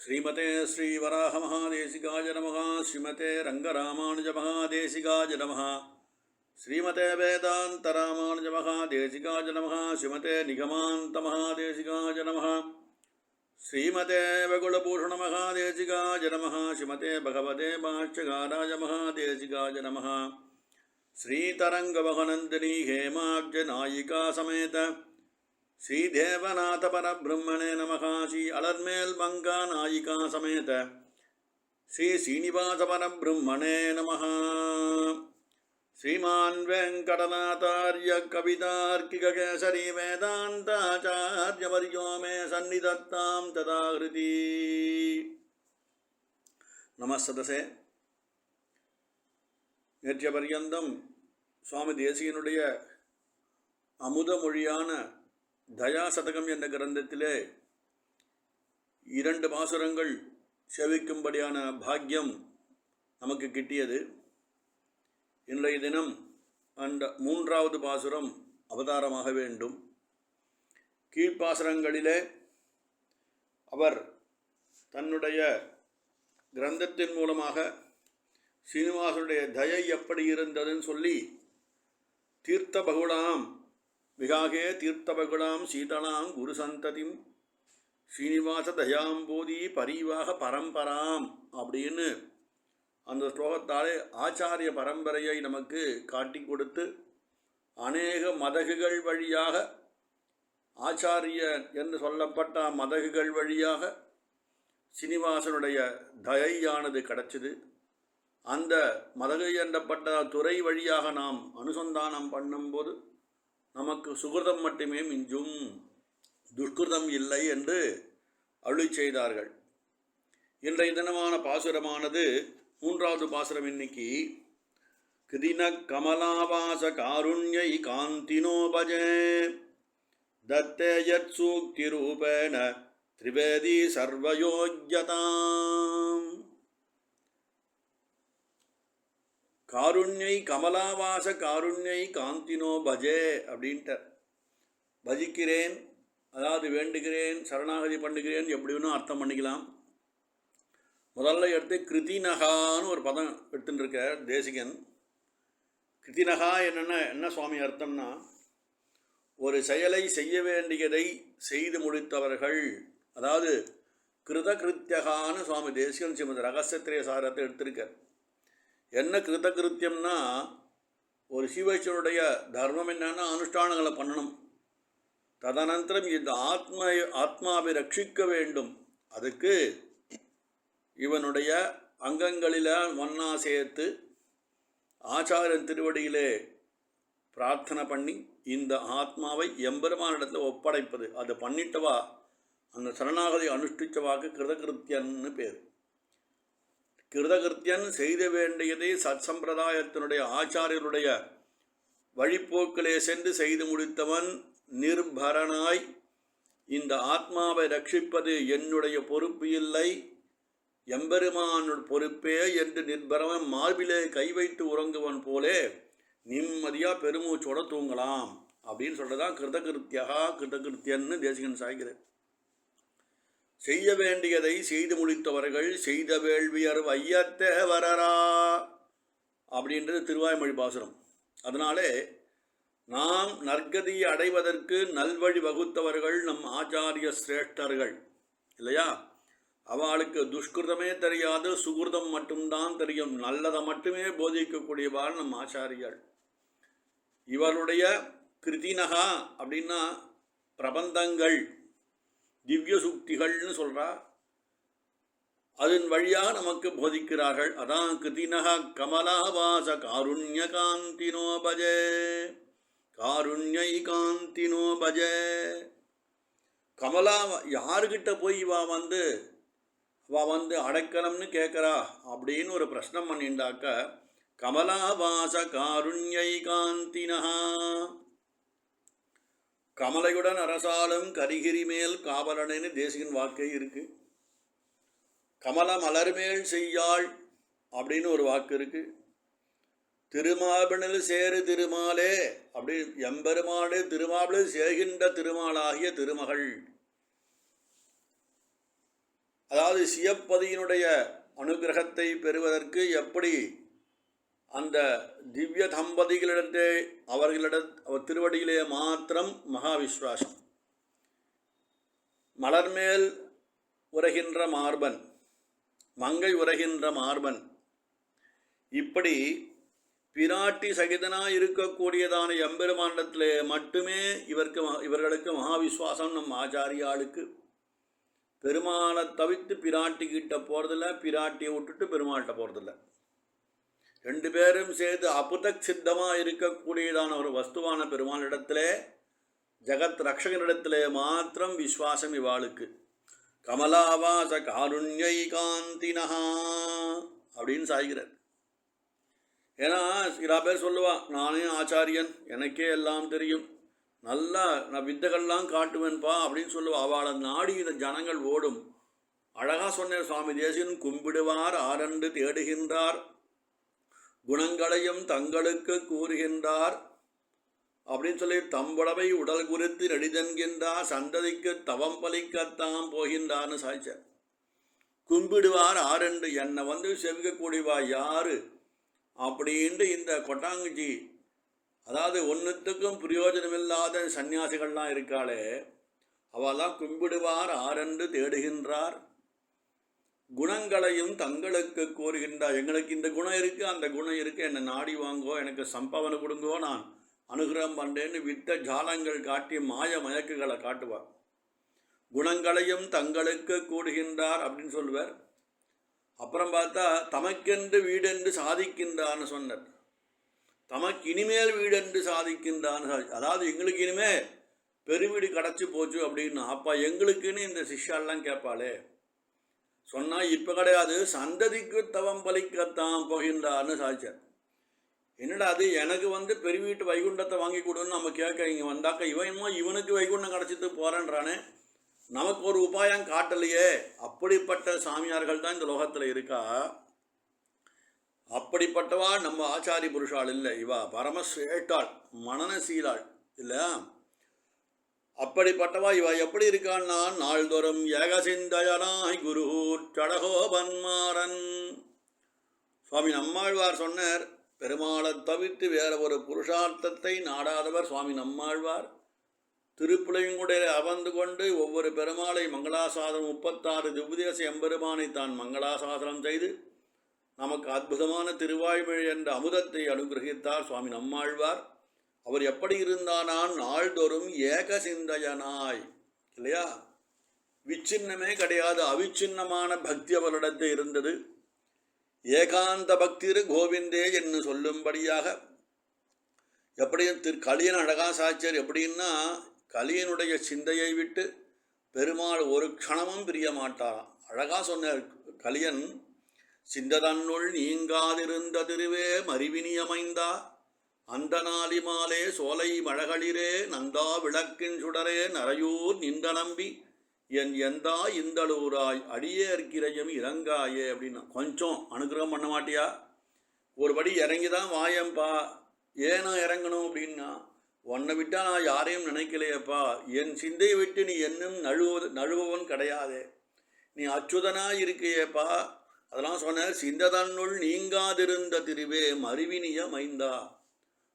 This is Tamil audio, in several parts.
श्रीमते श्रीवराहमहादेशिकाय नमः। श्रीमते रङ्गरामानुजमहादेशिकाय नमः। श्रीमते वेदान्तरामानुजमहादेशिकाय नमः। श्रीमते निगमान्तमहादेशिकाय नमः। श्रीमते वकुलभूषणमहादेशिकाय नमः। श्रीमते भगवते भाष्यकाराय महादेशिकाय नमः। श्रीतरङ्गमहनन्दिनी हेमाब्जनायिका समेत श्रीदेवनाथ परब्रह्मणे नमः। श्री अलर्मेल मंगा नायिका समेत श्री श्रीनिवास परब्रह्मणे नमः। श्रीमान वेंकटनाथार्य कवितार्किककेसरी वेदांताचार्यवर्यो मे सन्निधत्तां तदाकृति। नमस्ते। நேற்றைய பர்யந்தம் சுவாமி தேசிகனுடைய அமுதமொழியான தயாசதகம் என்ற கிரந்தத்திலே 2 பாசுரங்கள் செவிக்கும்படியான பாக்கியம் நமக்கு கிட்டியது. இன்றைய தினம் அந்த 3வது பாசுரம் அவதாரமாக வேண்டும். கீழ்ப்பாசுரங்களிலே அவர் தன்னுடைய கிரந்தத்தின் மூலமாக ஸ்ரீனிவாசனுடைய தயை எப்படி இருந்ததுன்னு சொல்லி தீர்த்த பகுடாம் விகாகே தீர்த்தபகுடாம் சீதளாம் குரு சந்ததிம் ஸ்ரீனிவாச தயாம்போதி பரிவாக பரம்பராம் அப்படின்னு அந்த ஸ்லோகத்தாலே ஆச்சாரிய பரம்பரையை நமக்கு காட்டி கொடுத்து அநேக மதகுகள் வழியாக ஆச்சாரிய என்று சொல்லப்பட்ட மதகுகள் வழியாக ஸ்ரீனிவாசனுடைய தயையானது கிடச்சிது. அந்த மதகு என்றப்பட்ட துறை வழியாக நாம் அனுசந்தானம் பண்ணும்போது நமக்கு சுகிருதம் மட்டுமே மிஞ்சும், துஷ்கிருதம் இல்லை என்று அருளி செய்தார்கள். இன்றைய தினமான பாசுரமானது 3வது பாசுரம். இன்னைக்கு கிருதின கமலாவாச காருண்யை காந்தினோ பஜே தத்தேயத் சூக்தி ரூபேண திரிவேதி சர்வயோக்யதாம். காருண்யை கமலாவாச காருண்யை காந்தினோ பஜே அப்படின்ட்டு பஜிக்கிறேன், அதாவது வேண்டுகிறேன், சரணாகதி பண்ணுகிறேன், எப்படி வேணும் அர்த்தம் பண்ணிக்கலாம். முதல்ல எடுத்து கிருதினகான்னு ஒரு பதம் எடுத்துட்டு இருக்க தேசிகன். கிருதினகா என்ன சுவாமி அர்த்தம்னா, ஒரு செயலை செய்ய வேண்டியதை செய்து முடித்தவர்கள், அதாவது கிருதகிருத்தியகான்னு சுவாமி தேசிகன் ஸ்ரீமத் ரகசியத்திரிய சாரத்தை எடுத்திருக்கார். என்ன கிருதகிருத்தியம்னா, ஒரு சிவச்சனுடைய தர்மம் என்னன்னா அனுஷ்டானங்களை பண்ணணும். ததனந்தரம் இந்த ஆத்மாவை ரட்சிக்க வேண்டும். அதுக்கு இவனுடைய அங்கங்களில் ஒன்னா சேர்த்து ஆச்சாரியன் திருவடியிலே பிரார்த்தனை பண்ணி இந்த ஆத்மாவை எம்பெருமானிடத்தில் ஒப்படைப்பது. அதை பண்ணிட்டவா அந்த சரணாகதி அனுஷ்டிச்சவாக்கு கிருதகிருத்தியன்னு பேர். கிருதகிருத்தியன் செய்த வேண்டியதை சத்சம்பிரதாயத்தினுடைய ஆச்சாரியருடைய வழிப்போக்கிலே சென்று செய்து முடித்தவன் நிர்பரனாய் இந்த ஆத்மாவை ரட்சிப்பது என்னுடைய பொறுப்பு இல்லை, எம்பெருமானுடைய பொறுப்பே என்று நிர்பரவன் மார்பிலே கை வைத்து உறங்குவன் போலே நிம்மதியாக பெருமூச்சோட தூங்கலாம் அப்படின்னு சொல்கிறதான் கிருதகிருத்தியன்னு தேசிகன் சாய்கிறார். செய்ய வேண்டியதை செய்து முடித்தவர்கள் செய்த வேள்வியர் வையத்தேவரரா அப்படின்றது திருவாய்மொழி பாசுரம். அதனாலே நாம் நற்கதியை அடைவதற்கு நல்வழி வகுத்தவர்கள் நம் ஆச்சாரிய சிரேஷ்டர்கள் இல்லையா. அவளுக்கு துஷ்கிருதமே தெரியாது, சுகிருதம் மட்டும்தான் தெரியும், நல்லதை மட்டுமே போதிக்கக்கூடியவாள் நம் ஆச்சாரியர்கள். இவருடைய கிருதினகா அப்படின்னா பிரபந்தங்கள், திவ்ய சுக்திகள்னு சொல்கிறா, அதன் வழியாக நமக்கு போதிக்கிறார்கள். அதான் கிருதினகா கமலாவாச காருண்ய காந்தினோ பஜே காருண்யை காந்தினோ பஜே. கமலா யாருக்கிட்ட போய் இவா வந்து அடைக்கலம்னு கேட்குறா அப்படின்னு ஒரு பிரச்சனை பண்ணிண்டாக்க, கமலாவாச காருண்யை காந்தினஹா. கமலையுடன் அரசாலும் கரிகிரி மேல் காவலனேன்னு தேசிகன் வாக்கே இருக்கு. கமல மலர்மேல் செய்யாள் அப்படின்னு ஒரு வாக்கு இருக்கு. திருமாபினில் சேரு திருமாலே அப்படி எம்பெருமானே திருமாபிளில் சேர்கின்ற திருமாலாகிய திருமகள் அதாவது சிவப்பதியினுடைய அனுகிரகத்தை பெறுவதற்கு எப்படி அந்த திவ்ய தம்பதிகளிடத்தே அவர் திருவடியிலே மாத்திரம் மகா விஸ்வாசம். மலர்மேல் உரைகின்ற மார்பன், மங்கை உரைகின்ற மார்பன், இப்படி பிராட்டி சகிதனாக இருக்கக்கூடியதான எம்பெருமாண்டத்திலே மட்டுமே இவர்களுக்கு மகாவிஸ்வாசம். நம் ஆச்சாரியாளுக்கு பெருமாளை தவிர்த்து பிராட்டி கிட்ட போகிறதில்ல, பிராட்டியை விட்டுட்டு பெருமாள்கிட்ட போகிறதில்ல. ரெண்டு பேரும் சேர்த்து அபுதக் சித்தமாக இருக்கக்கூடியதான ஒரு வஸ்துவான பெருமாளிடத்திலே, ஜகத் ரக்ஷகனிடத்திலே மாத்திரம் விஸ்வாசம் இவாளுக்கு. கமலாவாச காருண்யை காந்தினஹா அப்படின்னு சாய்கிறார். ஏன்னா சில பேர் சொல்லுவான், நானே ஆச்சாரியன், எனக்கே எல்லாம் தெரியும், நல்லா நான் வித்தைகள்லாம் காட்டுவேன்பா அப்படின்னு சொல்லுவாள். அவளை நாடி இந்த ஜனங்கள் ஓடும். அழகாக சொன்ன சுவாமி தேசிகன், கும்பிடுவார் ஆரண்டு தேடுகின்றார், குணங்களையும் தங்களுக்கு கூறுகின்றார் அப்படின்னு சொல்லி தம்பளவை உடல் குறித்து நடிதன்கின்றார், சந்ததிக்கு தவம் பலிக்கத்தான் போகின்றார்னு சாய்ச்சார். கும்பிடுவார் ஆரண்டு, என்னை செவிக்கக்கூடியவா யாரு அப்படின்ட்டு இந்த கொட்டாங்குச்சி, அதாவது ஒன்றுத்துக்கும் பிரயோஜனமில்லாத சன்னியாசிகள்லாம் இருக்காளே, அவெல்லாம் கும்பிடுவார் ஆரண்டு தேடுகின்றார், குணங்களையும் தங்களுக்கு கூறுகின்றார். எங்களுக்கு இந்த குணம் இருக்குது, அந்த குணம் இருக்குது, என்னை நாடி வாங்கோ, எனக்கு சம்பவனை கொடுங்கோ, நான் அனுகிரகம் பண்ணுறேன்னு வித்த ஜாலங்கள் காட்டி மாய மயக்குகளை காட்டுவார். குணங்களையும் தங்களுக்கு கூடுகின்றார் அப்படின்னு சொல்லுவார். அப்புறம் பார்த்தா தமக்கென்று வீடென்று சாதிக்கின்றான்னு சொன்னார். தமக்கு இனிமேல் வீடென்று சாதிக்கின்றான்னு, அதாவது எங்களுக்கு இனிமே பெருவீடு கிடச்சி போச்சு அப்படின்னா, அப்பா எங்களுக்குன்னு இந்த சிஷ்யாலாம் கேட்பாளே சொன்னால் இப்போ கிடையாது, சந்ததிக்கு தவம் பலிக்கத்தான் போகின்றான்னு சாதிச்சார். என்னடா அது, எனக்கு பெருவீட்டு வைகுண்டத்தை வாங்கி கொடுன்னு நம்ம கேட்க இங்கே வந்தாக்க இவனுக்கு வைகுண்டம் கிடச்சிட்டு போகிறேன்றானே, நமக்கு ஒரு உபாயம் காட்டலையே. அப்படிப்பட்ட சாமியார்கள் தான் இந்த லோகத்தில் இருக்கா. அப்படிப்பட்டவா நம்ம ஆச்சாரி புருஷாள் இல்லை, இவா பரமஸ்ரேஷ்டாள், மனநசீலாள் இல்லை. அப்படிப்பட்டவா இவா எப்படி இருக்கான்னா, நாள்தோறும் ஏகசிந்தயனாய் குரு சடகோபன்மாரன். சுவாமி நம்மாழ்வார் சொன்னார், பெருமாளை தவிர்த்து வேற ஒரு புருஷார்த்தத்தை நாடாதவர் சுவாமி நம்மாழ்வார். திருப்புளையுங்குடைய அமர்ந்து கொண்டு ஒவ்வொரு பெருமாளை மங்களாசாசனம் 36 திவ்யதேச எம்பெருமானை தான் மங்களாசாசனம் செய்து நமக்கு அற்புதமான திருவாய்மொழி என்ற அமுதத்தை அனுகிரகித்தார் சுவாமி நம்மாழ்வார். அவர் எப்படி இருந்தானான், நாள்தோறும் ஏக சிந்தையனாய், இல்லையா, விச்சின்னமே கிடையாது, அவிச்சின்னமான பக்தி அவரிடத்து இருந்தது. ஏகாந்த பக்திரு கோவிந்தே என்று சொல்லும்படியாக எப்படியும் கலியன் அழகா சாட்சியர் எப்படின்னா, கலியனுடைய சிந்தையை விட்டு பெருமாள் ஒரு க்ஷணமும் பிரிய மாட்டாராம். அழகா சொன்னார் கலியன், சிந்ததன்னுள் நீங்காதிருந்த திருவே மறிவினியமைந்தா, அந்த நாளி மாலே சோலை மழகளிரே நந்தா விளக்கின் சுடரே நரையூர் நின்ற நம்பி என் எந்தா இந்தளூராய் அடியேற்கிறையும் இறங்காயே அப்படின்னா, கொஞ்சம் அனுகிரகம் பண்ண மாட்டியா, ஒரு படி இறங்கி தான் வாயம்பா. ஏன்னா இறங்கணும் அப்படின்னா, உன்னை விட்டால் நான் யாரையும் நினைக்கலையப்பா, என் சிந்தையை விட்டு நீ என்னும் நழுவவன் கிடையாதே, நீ அச்சுதனாக இருக்கையேப்பா. அதெல்லாம் சொன்ன, சிந்ததன்னுள் நீங்காதிருந்த திருவே மறிவினிய மைந்தா,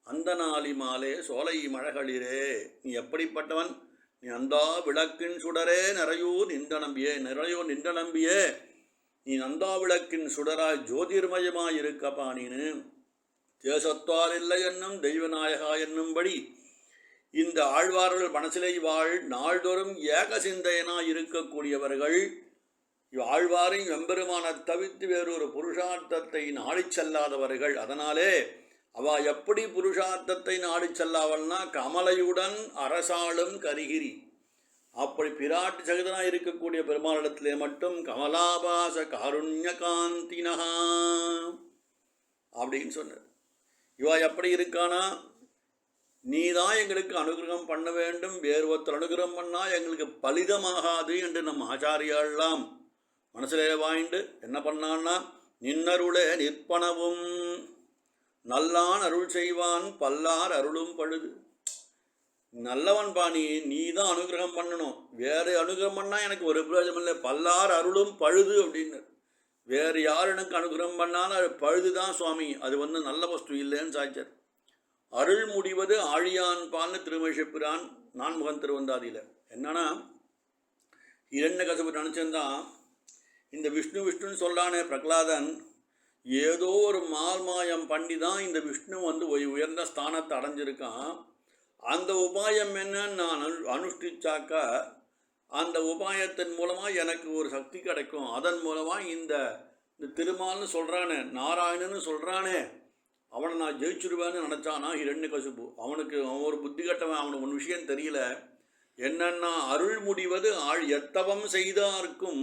அந்த நாளி மாலே சோலை மழகளிரே. நீ எப்படிப்பட்டவன், நீ அந்தா விளக்கின் சுடரே நிறையூர் நின்ற நம்பியே, நிறையூர் நின்ற நம்பியே, நீ நந்தா விளக்கின் சுடராய் ஜோதிர்மயமாய் இருக்கப்பா. நீனு தேசத்தால் இல்லை என்னும் தெய்வநாயகா என்னும்படி இந்த ஆழ்வார்கள் மனசிலை வாழ் நாள்தோறும் ஏக சிந்தையனாய் இருக்கக்கூடியவர்கள். ஆழ்வாரையும் எம்பெருமான தவிர்த்து வேறொரு புருஷார்த்தத்தை நாடி செல்லாதவர்கள். அதனாலே அவ எப்படி புருஷார்த்தத்தை நாடி செல்லாவல்னா, கமலையுடன் அரசாளும் கரிகிரி, அப்படி பிராட்டி சகிதனாக இருக்கக்கூடிய பெருமாளிடத்திலே மட்டும் கமலாபாச காருண்ய காந்தினஹா அப்படின்னு சொன்னார். இவா எப்படி இருக்கானா, நீ தான் எங்களுக்கு அனுகிரகம் பண்ண வேண்டும், வேறு ஒருத்தர் அனுகிரகம் பண்ணால் எங்களுக்கு பலிதமாகாது என்று நம் ஆச்சாரியாலாம் மனசிலே வாய்ண்டு என்ன பண்ணான்னா, நின்னருளே நிற்பனவும் நல்லான் அருள் செய்வான் பல்லார் அருளும் பழுது. நல்லவன் பாணி, நீ தான் அனுகிரகம் பண்ணணும், வேறு அனுகிரகம் பண்ணால் எனக்கு ஒரு பிரயோஜனம் இல்லை, பல்லார் அருளும் பழுது அப்படின்னு. வேறு யார் எனக்கு அனுகிரகம் பண்ணாலும் அது பழுது தான் சுவாமி, அது நல்ல வஸ்து இல்லைன்னு சாய்ச்சார். அருள் முடிவது ஆழியான் பால்னு திருமழிசெப்பிரான் நான்முகன் திருவந்தாதியில். என்னன்னா இரண்யகசிபு நினச்சிருந்தான் இந்த விஷ்ணு விஷ்ணுன்னு சொல்லானே பிரகலாதன், ஏதோ ஒரு மால்மாயம் பண்ணி தான் இந்த விஷ்ணு உயர்ந்த ஸ்தானத்தை அடைஞ்சிருக்கான். அந்த உபாயம் என்னன்னு நான் அனுஷ்டிச்சாக்கா அந்த உபாயத்தின் மூலமாக எனக்கு ஒரு சக்தி கிடைக்கும், அதன் மூலமாக இந்த திருமால்னு சொல்கிறானே, நாராயணன்னு சொல்கிறானே, அவனை நான் ஜெயிச்சுடுவேன்னு நினச்சானா ஹிரண்யகசிபு. அவனுக்கு ஒரு புத்தி கட்டவன், அவனுக்கு ஒரு விஷயம் தெரியல. என்னன்னா அருள் முடிவது எத்தவம் செய்தார்க்கும்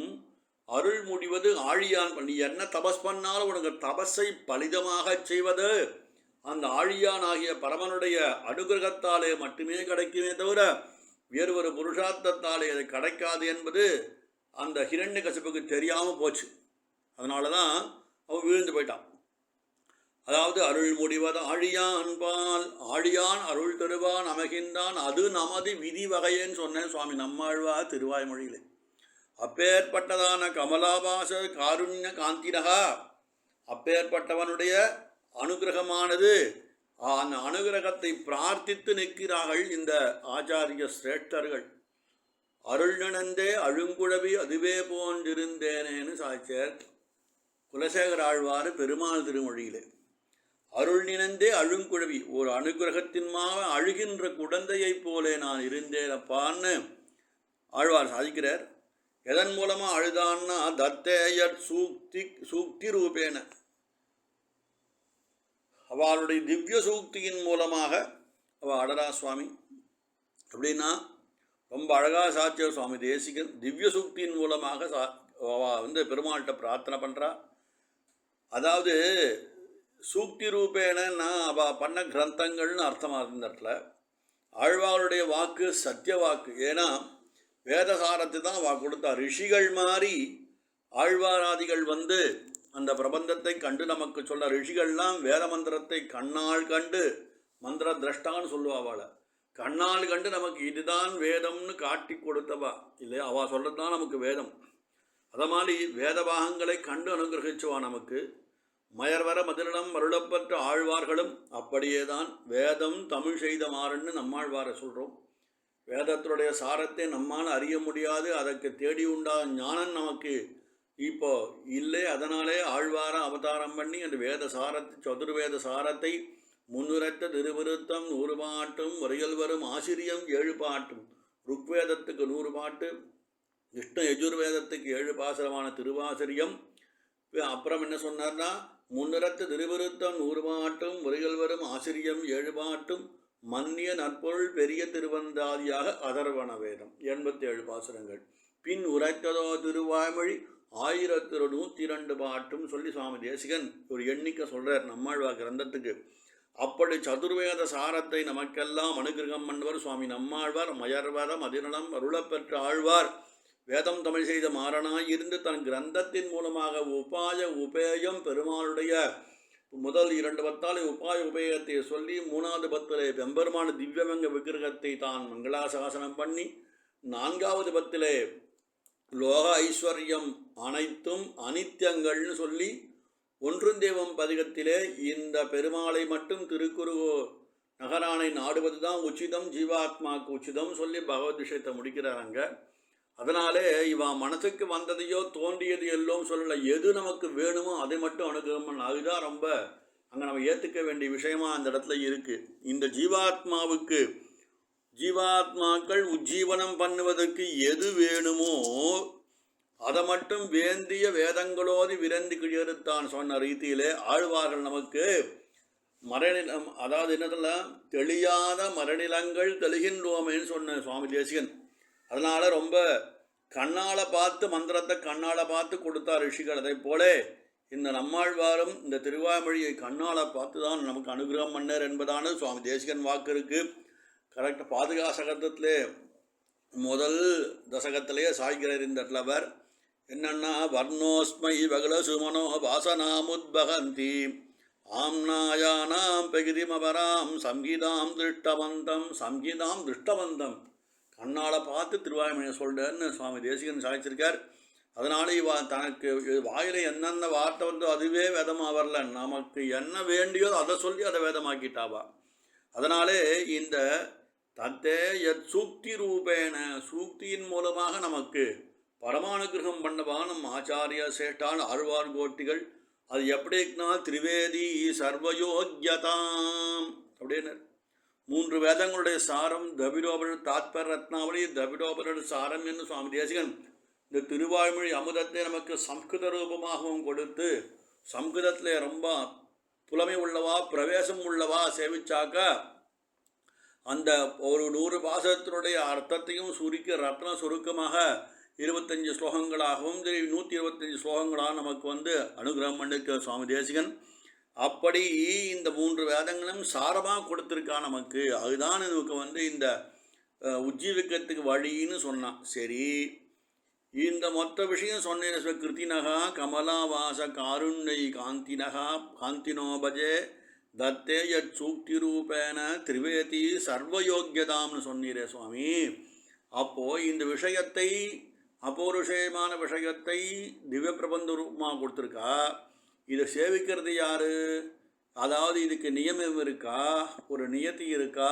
அருள் முடிவது ஆழியான். நீ என்ன தபஸ் பண்ணாலும் உனக்கு தபஸை பலிதமாக செய்வது அந்த ஆழியான் ஆகிய பரமனுடைய அனுகிரகத்தாலே மட்டுமே கிடைக்குமே தவிர வேறு ஒரு புருஷார்த்தத்தாலே அது கிடைக்காது என்பது அந்த ஹிரண்யகசிபுக்கு தெரியாமல் போச்சு. அதனால தான் அவன் வீழ்ந்து போயிட்டான். அதாவது அருள் முடிவது ஆழியான் பால், ஆழியான் அருள் தருவான் அமைகின்றான், அது நமது விதி வகையேன்னு சொன்னேன் சுவாமி நம்மாழ்வார் திருவாய்மொழியிலே. அப்பேற்பட்டதான கமலாபாச காருண்ய காந்தினகா, அப்பேற்பட்டவனுடைய அனுகிரகமானது, அந்த அனுகிரகத்தை பிரார்த்தித்து நிற்கிறார்கள் இந்த ஆச்சாரிய சிரேஷ்டர்கள். அருள் நினைந்தே அழுங்குழவி அதுவே போன்றிருந்தேனேன்னு சாய்ச்சார் குலசேகர ஆழ்வார் பெருமாள் திருமொழியிலே. அருள் நினைந்தே அழுங்குழவி, ஒரு அனுகிரகத்தின்மாக அழுகின்ற குழந்தையைப் போலே நான் இருந்தேனப்பான்னு ஆழ்வார் சாதிக்கிறார். எதன் மூலமாக அழுதான்னா தத்தேயர் சூக்தி ரூபேன, அவளுடைய திவ்ய சூக்தியின் மூலமாக அவள் அடரா சுவாமி. அப்படின்னா ரொம்ப அழகாக சாட்சியர் சுவாமி தேசிகன் திவ்ய சூக்தியின் மூலமாக அவள் பெருமாள்கிட்ட பிரார்த்தனை பண்ணுறா. அதாவது சூக்தி ரூபேனா அவள் பண்ண கிரந்தங்கள்னு அர்த்தமாக இருந்த இடத்துல ஆழ்வாருடைய வாக்கு சத்திய வாக்கு. ஏன்னா வேதசாரத்தை தான் அவள் கொடுத்தா. ரிஷிகள் மாதிரி ஆழ்வாராதிகள் அந்த பிரபந்தத்தை கண்டு நமக்கு சொல்ல, ரிஷிகள்லாம் வேத மந்திரத்தை கண்ணால் கண்டு மந்திர திரஷ்டான்னு சொல்லுவா. அவளை கண்ணால் கண்டு நமக்கு இதுதான் வேதம்னு காட்டி கொடுத்தவா இல்லையா, அவள் சொல்கிறது தான் நமக்கு வேதம். அதை மாதிரி வேத பாகங்களை கண்டு அனுகிரகிச்சுவா நமக்கு. மயர்வர மதிலம் மருளப்பற்ற ஆழ்வார்களும் அப்படியே தான் வேதம் தமிழ் செய்த மாறன்னு நம்மாழ்வாரை சொல்கிறோம். வேதத்தினுடைய சாரத்தை நம்மால் அறிய முடியாது, அதற்கு தேடி உண்டாத ஞானம் நமக்கு இப்போ இல்லை. அதனாலே ஆழ்வார அவதாரம் பண்ணி அந்த வேத சாரத்தை சதுர்வேத சாரத்தை முன்னுரைத்த திருவிருத்தம் 100 பாட்டும், உரையில் வரும் ஆசிரியம் 7 பாட்டும், ருக்வேதத்துக்கு 100 பாட்டு, விஷ்ணு யஜுர்வேதத்துக்கு 7 பாசுரமான திருவாசிரியம். அப்புறம் என்ன சொன்னார்னா முன்னிறத்த திருவிருத்தம் 100 பாட்டும், உரையில் வரும் ஆசிரியம் 7 பாட்டும், மன்னிய நற்பொருள் பெரிய திருவந்தாதியாக அதர்வண வேதம் 87 பாசுரங்கள். பின் உரைத்ததோ திருவாய்மொழி 1102 பாட்டும் சொல்லி சுவாமி தேசிகன் ஒரு எண்ணிக்கை சொல்கிறார் நம்மாழ்வார் கிரந்தத்துக்கு. அப்படி சதுர்வேத சாரத்தை நமக்கெல்லாம் அனுகிரகம் பண்ணுவர் சுவாமி நம்மாழ்வார். மயர்வரம் அதிநலம் அருளப்பெற்ற ஆழ்வார் வேதம் தமிழ் செய்த மாறனாய் இருந்து தன் கிரந்தத்தின் மூலமாக உபேயம் பெருமாளுடைய முதல் 2 பத்தாலே உபேயத்தை சொல்லி 3வது பத்திலே பெம்பெருமான திவ்யமங்க விக்கிரகத்தை தான் மங்களாசாசனம் பண்ணி 4வது பத்திலே லோக ஐஸ்வர்யம் அனைத்தும் அனித்தியங்கள்னு சொல்லி ஒன்றுந்தேவம் பதிகத்திலே இந்த பெருமாளை மட்டும் திருக்குறு நகரானை நாடுவது தான் உச்சிதம், ஜீவாத்மாவுக்கு உச்சிதம் சொல்லி பகவத் விஷயத்தை முடிக்கிறாங்க. அதனாலே இவன் மனசுக்கு வந்ததையோ தோன்றியது எல்லாம் சொல்லலை, எது நமக்கு வேணுமோ அதை மட்டும் அனுகிரகம். அதுதான் ரொம்ப அங்கே நம்ம ஏற்றுக்க வேண்டிய விஷயமா அந்த இடத்துல இருக்குது. இந்த ஜீவாத்மாக்கள் உஜ்ஜீவனம் பண்ணுவதற்கு எது வேணுமோ அதை மட்டும் வேந்திய வேதங்களோடு விரந்து கிழியறுத்தான் சொன்ன ரீதியிலே ஆழ்வார்கள் நமக்கு மரநிலம், அதாவது என்னதுல தெளியாத மரநிலங்கள் தெளிகின்றோமேன்னு சொன்ன சுவாமி தேசிகன். அதனால் ரொம்ப கண்ணால் பார்த்து மந்திரத்தை கண்ணால் பார்த்து கொடுத்தார் ரிஷிகள். அதை போல இந்த நம்மாழ்வாரும் இந்த திருவாய்மொழியை கண்ணால் பார்த்து தான் நமக்கு அனுகிரகம் பண்ணார் என்பதான சுவாமி தேசிகன் வாக்கு இருக்குது. கரெக்டாக பாதுகாசகத்திலே முதல் தசகத்திலேயே சாய்கிறார் இந்த இடத்துல. என்னன்னா வர்ணோஸ்மை வகல சுமனோ வாசனாமுத்பகந்தி ஆம்னாயானாம் பிரகிதிமபராம் சங்கீதாம் திருஷ்டவந்தம் கண்ணால் பார்த்து திருவாய்மொழியை சொல்கிறேன்னு சுவாமி தேசிகன் சாதிச்சிருக்கார். அதனால தனக்கு வாயில என்னென்ன வார்த்தை வந்தோ அதுவே வேதமாக வரல, நமக்கு என்ன வேண்டியோ அதை சொல்லி அதை வேதமாக்கிட்டாவா. அதனாலே இந்த தத்தே யத் சூக்தி ரூபேன சூக்தியின் மூலமாக நமக்கு பரமானுகிரகம் பண்ணவா நம் ஆச்சாரிய சேஷ்டான் ஆழ்வார் கோட்டிகள். அது எப்படின்னா திரிவேதி சர்வயோக்யதாம் அப்படின்னு 3 வேதங்களுடைய சாரம் தபிடோபரர் தாத்பர ரத்னாவளி தபிடோபரர் சாரம் என்று சுவாமி தேசிகன் இந்த திருவாய்மொழி அமுதத்தை நமக்கு சம்ஸ்கிருத ரூபமாகவும் கொடுத்து சம்ஸ்கிருதத்தில் ரொம்ப புலமை உள்ளவா பிரவேசம் உள்ளவா சேவிச்சாக்க அந்த ஒரு 100 பாசத்தினுடைய அர்த்தத்தையும் சுருக்கி ரத்ன சுருக்கமாக 25 ஸ்லோகங்களாகவும் 125 ஸ்லோகங்களாக நமக்கு அனுகிரகம் பண்ணிருக்க சுவாமி தேசிகன். அப்படி இந்த 3 வேதங்களும் சாரமாக கொடுத்துருக்கா நமக்கு. அதுதான் நமக்கு இந்த உஜ்ஜீவிக்கத்துக்கு வழின்னு சொன்னான். சரி, இந்த மொத்த விஷயம் சொன்னேன். கிருத்தினகா கமலாவாச காருண்யை காந்தினோபஜே தத்தே யத் சூக்தி ரூபேன திரிவேதி சர்வயோக்கியதாம்னு சொன்னீரே சுவாமி. அப்போது இந்த விஷயத்தை அபௌருஷயமான விஷயத்தை திவ்ய பிரபந்த ரூபமாக கொடுத்துருக்கா. இதை சேவிக்கிறது யார்? அதாவது இதுக்கு நியமம் இருக்கா, ஒரு நியத்தி இருக்கா?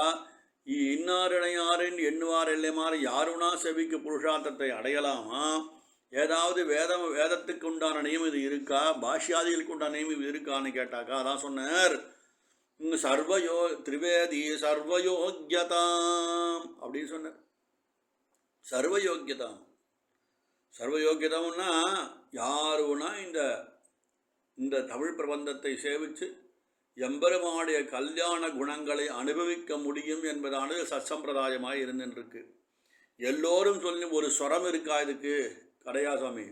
இன்னாரிணையாரின் எண்ணுவார் இல்லைமாறு யாருனா செவிக்கு புருஷார்த்தத்தை அடையலாமா? ஏதாவது வேதத்துக்கு உண்டான நியமம் இது இருக்கா, பாஷ்யாதிகளுக்கு உண்டான நியமம் இது இருக்கான்னு கேட்டாக்கா அதான் சொன்னார் திரிவேதி சர்வயோக்கியதாம் அப்படின்னு சொன்னார். சர்வயோக்கியதாம்னா யாருன்னா இந்த தமிழ் பிரபந்தத்தை சேவித்து எம்பெருமானுடைய கல்யாண குணங்களை அனுபவிக்க முடியும் என்பதானது சத்சம்பிரதாயமாக இருந்துருக்கு. எல்லோரும் சொல்லி ஒரு ஸ்வரம் இருக்கா இதுக்கு? கிடையா சாமி.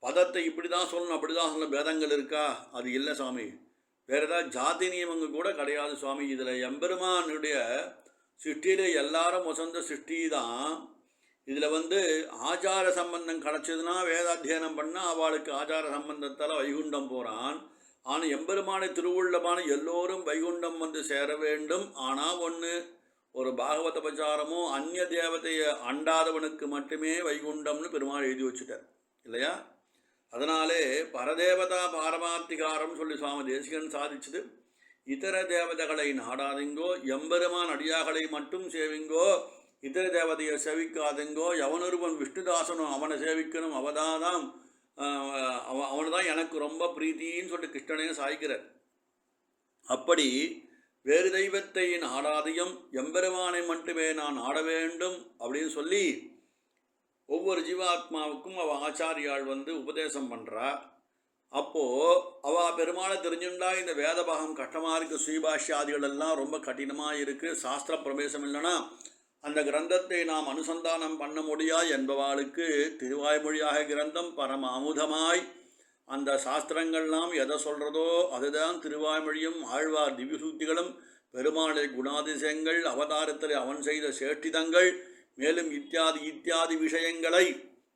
பதத்தை இப்படி தான் சொல்லணும் அப்படி தான் சொல்லணும் வேதங்கள் இருக்கா? அது இல்லை சாமி. வேறு ஏதாவது ஜாதி நியமங்கள் கூட கிடையாது சுவாமி. இதில் எம்பெருமானுடைய சிருஷ்டியில் எல்லாரும் வசந்த சிருஷ்டி தான். இதில் ஆச்சார சம்பந்தம் கிடச்சதுன்னா வேதாத்தியனம் பண்ணால் அவளுக்கு ஆச்சார சம்பந்தத்தால் வைகுண்டம் போகிறான். ஆனால் எம்பெருமானை திருவுள்ளமான எல்லோரும் வைகுண்டம் சேர வேண்டும். ஆனால் ஒரு பாகவத பிரச்சாரமோ அந்நிய தேவதையை அண்டாதவனுக்கு மட்டுமே வைகுண்டம்னு பெருமாள் எழுதி வச்சுட்டார் இல்லையா? அதனாலே பரதேவதா பாரமாத்திகாரம் சொல்லி சுவாமி தேசிகன் சாதிச்சது. இதர தேவதைகளை நாடாதீங்கோ, எம்பெருமான் அடியார்களை மட்டும் சேவிங்கோ, இதர தேவதையை சேவிக்காதீங்கோ. எவனொருவன் விஷ்ணுதாசனும் அவனை சேவிக்கணும், அவதாதான் அவனு தான் எனக்கு ரொம்ப பிரீத்தின்னு சொல்லிட்டு கிருஷ்ணனே சாய்க்கிறார். அப்படி வேறு தெய்வத்தை நாடாதையும் எம்பெருமானை மட்டுமே நான் ஆட வேண்டும் அப்படின்னு சொல்லி ஒவ்வொரு ஜீவாத்மாவுக்கும் அவள் ஆச்சாரியாள் உபதேசம் பண்ணுறா. அப்போது அவள் பெருமாளை தெரிஞ்சுண்டா இந்த வேதபாகம் கஷ்டமாக இருக்குது, ஸ்ரீபாஷ்யாதிகள் எல்லாம் ரொம்ப கடினமாக இருக்குது, சாஸ்திர பிரவேசம் இல்லைன்னா அந்த கிரந்தத்தை நாம் அனுசந்தானம் பண்ண முடியா என்பவாளுக்கு திருவாய்மொழியாக கிரந்தம் பரம அமுதமாய் அந்த சாஸ்திரங்கள்லாம் எதை சொல்கிறதோ அதுதான் திருவாய்மொழியும் ஆழ்வார் திவ்யசூக்திகளும் பெருமாளை குணாதிசயங்கள் அவதாரத்தில் அவன் செய்த சேஷ்டிதங்கள் மேலும் இத்தியாதி விஷயங்களை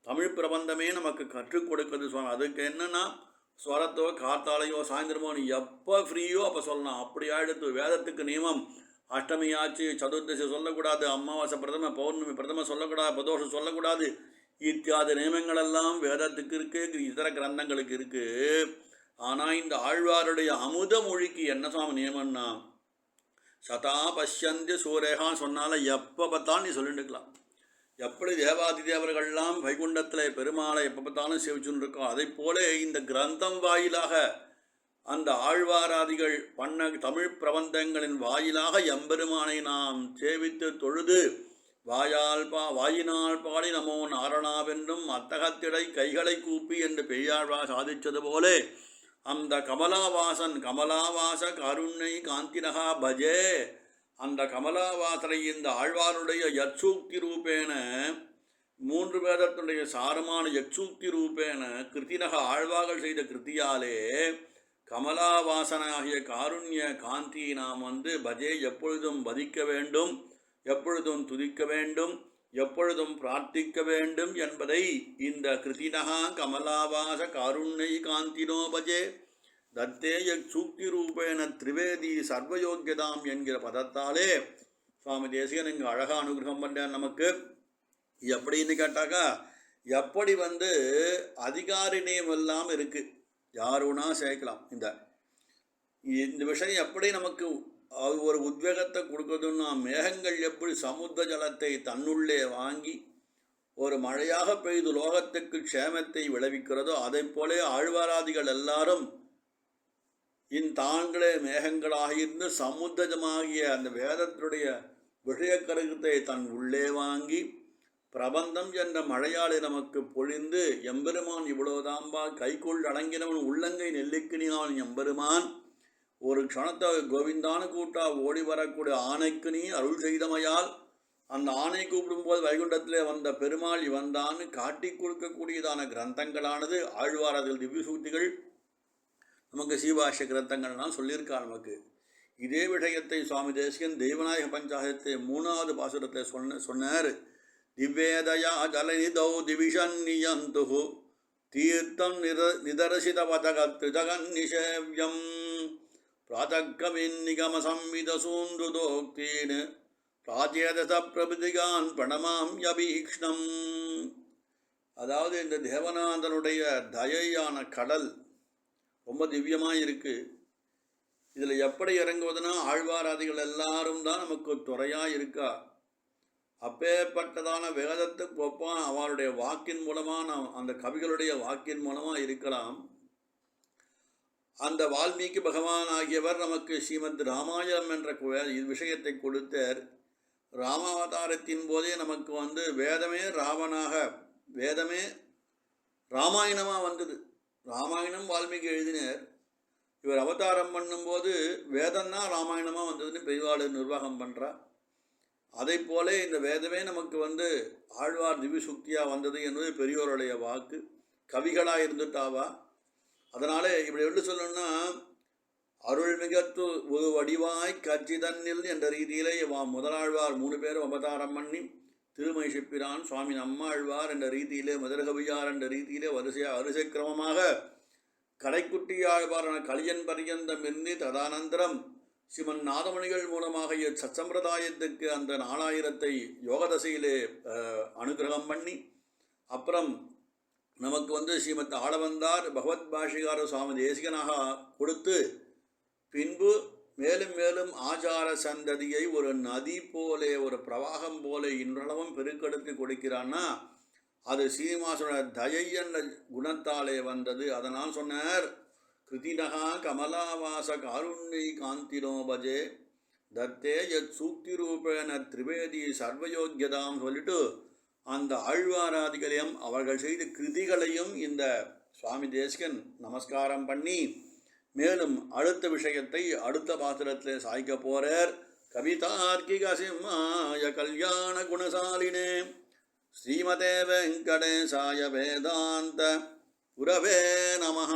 தமிழ் பிரபந்தமே நமக்கு கற்றுக் கொடுக்குது. அதுக்கு என்னென்னா ஸ்வரத்தோ காத்தாலையோ சாயந்தரமோ நீ எப்போ ஃப்ரீயோ அப்போ சொல்லலாம். அப்படி ஆயிடுத்து. வேதத்துக்கு நியமம் அஷ்டமியாச்சு சதுர்தசி சொல்லக்கூடாது, அமாவாசை பிரதம பௌர்ணமி பிரதம சொல்லக்கூடாது, பிரதோஷம் சொல்லக்கூடாது, இத்தியாதி நியமங்களெல்லாம் வேதத்துக்கு இருக்குது, இதர கிரந்தங்களுக்கு இருக்குது. ஆனால் இந்த ஆழ்வாருடைய அமுத மொழிக்கு என்ன சுவாமி நியமம்னா சதா பஷ்யந்தி சூரேகான்னு சொன்னால எப்போ பார்த்தாலும் நீ சொல்லிட்டுக்கலாம். எப்படி தேவாதி தேவர்கள்லாம் வைகுண்டத்தில் பெருமாளை எப்போ பார்த்தாலும் சேவிச்சுன்னு இருக்கோம், அதை போல இந்த கிரந்தம் வாயிலாக அந்த ஆழ்வாராதிகள் பண்ண தமிழ் பிரபந்தங்களின் வாயிலாக எம்பெருமானை நாம் சேவித்து தொழுது வாயினால் பாடி நமோ நாரணாவென்றும் அத்தகத்திடை கைகளை கூப்பி என்று பெரியாழ்வார் சாதித்தது போலே அந்த கமலாவாச காருண்யை காந்தினகா பஜே அந்த கமலாவாசரை இந்த ஆழ்வாருடைய யற்சூக்தி ரூபேன 3 வேதத்தினுடைய சாரமான யற்சூக்தி ரூபேன கிருத்தினக ஆழ்வார்கள் செய்த கிருத்தியாலே கமலாவாசனாகிய காருண்ய காந்தியை நாம் பஜே எப்பொழுதும் வதிக்க வேண்டும், எப்பொழுதும் துதிக்க வேண்டும், எப்பொழுதும் பிரார்த்திக்க வேண்டும் என்பதை இந்த கிருத்தினகா கமலாவாச காருண்யை காந்தினோ பஜே தத்தேய சூக்தி ரூபேன திரிவேதி சர்வயோக்கியதாம் என்கிற பதத்தாலே சுவாமி தேசிகன் இங்கே அழகாக அனுகிரகம் பண்ணுறார் நமக்கு. எப்படின்னு கேட்டாக்கா, எப்படி அதிகாரி நேம் எல்லாம் இருக்குது, யாருன்னா சேர்க்கலாம். இந்த விஷயம் எப்படி நமக்கு ஒரு உத்வேகத்தை கொடுக்குதுன்னா, மேகங்கள் எப்படி சமுத்திர ஜலத்தை தன்னுள்ளே வாங்கி ஒரு மழையாக பெய்து லோகத்துக்கு க்ஷேமத்தை விளைவிக்கிறதோ, அதை போலே ஆழ்வாராதிகள் எல்லாரும் தாங்களே மேகங்களாக இருந்து சமுத்திரமாகிய அந்த வேதத்தினுடைய விஷயக்கருத்தை தன் உள்ளே வாங்கி பிரபந்தம் என்ற மழையாளை நமக்கு பொழிந்து, எம்பெருமான் இவ்வளவுதாம்பா கைக்குள் அடங்கினவன் உள்ளங்கை நெல்லிக்கினியான் எம்பெருமான் ஒரு க்ஷணத்தை கோவிந்தான கூட்டா ஓடி வரக்கூடிய ஆணைக்கு நீ அருள் செய்தமையால் அந்த ஆணை கூப்பிடும்போது வைகுண்டத்திலே வந்த பெருமாள் இவன்தான் காட்டி கொடுக்கக்கூடியதான கிரந்தங்களானது ஆழ்வாரதில் திவ்யசூக்திகள் நமக்கு சீபாஷ்ய கிரந்தங்கள்லாம் சொல்லியிருக்கார். நமக்கு இதே விஷயத்தை சுவாமி தேசிகன் தெய்வநாயக பஞ்சாயத்தை 3வது பாசுரத்தை சொன்னார். திவ்வேதயா ஜலநிதௌ திவிஷன் நியந்து தீர்த்தம் நிதர்சித பதகத்ரிஜகன் நிஷேவ்யம் பிராதக்கவின் நிகம சம்வித சூந்துதோக்தீன் பிராச்சேதச பிரபுதிகான் பணமாம் யபீக்ஷ்ணம். அதாவது இந்த தேவநாதனுடைய தயையான கடல் ரொம்ப திவ்யமாக இருக்குது. இதில் எப்படி இறங்குவதுன்னா, ஆழ்வாராதிகள் எல்லாரும் தான் நமக்கு துறையாக இருக்கா. அப்பேற்பட்டதான வேதத்துக்கு ஒப்பான் அவருடைய வாக்கின் மூலமாக நாம் அந்த கவிகளுடைய வாக்கின் மூலமாக இருக்கலாம். அந்த வால்மீகி பகவான் ஆகியவர் நமக்கு ஸ்ரீமத் ராமாயணம் என்ற விஷயத்தை கொடுத்தார். ராமாவதாரத்தின் போதே நமக்கு வேதமே ராமாயணமாக வந்தது. ராமாயணம் வால்மீகி எழுதினார். இவர் அவதாரம் பண்ணும்போது வேதம்னா ராமாயணமாக வந்ததுன்னு பெரியவாள் நிர்வாகம் பண்ணுறா. அதை போல இந்த வேதமே நமக்கு ஆழ்வார் திவ்யசுக்தியாக வந்தது என்பது பெரியோருடைய வாக்கு. கவிகளாக இருந்துட்டாவா. அதனால் இப்படி எப்படி சொல்லணும்னா, அருள்மிகத்து ஒரு வடிவாய் கச்சிதன்னில் என்ற ரீதியிலே முதலாழ்வார் 3 பேரும் அவதாரம் பண்ணி திருமைஷிப்பிரான் சுவாமி நம்மாழ்வார் என்ற ரீதியிலே மதுரகவியார் என்ற ரீதியிலே வரிசை கிரமமாக கடைக்குட்டி ஆழ்வாரான கலியன் பரியந்தம் இருந்து ததானந்தரம் ஸ்ரீமன் நாதமணிகள் மூலமாக சத்சம்பிரதாயத்துக்கு அந்த 4000 யோகதசையிலே அனுகிரகம் பண்ணி, அப்புறம் நமக்கு ஸ்ரீமத் ஆளவந்தார் பகவத் பாஷிகார சுவாமி தேசிகனாக கொடுத்து, பின்பு மேலும் மேலும் ஆச்சார சந்ததியை ஒரு நதி போலே ஒரு பிரவாகம் போல இன்றளவும் பெருக்கெடுத்து கொடுக்கிறான்னா, அது சீனிவாசனோட தயை என்ற குணத்தாலே வந்தது. அதனால் சொன்னார், கிருதினகா கமலாவாச காருண்யை காந்தினோ பஜே தத்தே யத் சூக்தி ரூபேன திரிவேதி சர்வயோக்கியதாம் சொல்லிட்டு அந்த ஆழ்வாராதிகளையும் அவர்கள் செய்த கிருதிகளையும் இந்த சுவாமி தேசிகன் நமஸ்காரம் பண்ணி, மேலும் அடுத்த விஷயத்தை அடுத்த பாத்திரத்தில் சாய்க்க போறார். கவிதார்க்கிக சிம்மாய கல்யாண குணசாலினே ஸ்ரீமதே வெங்கடேசாய வேதாந்த குரவே நமஹ.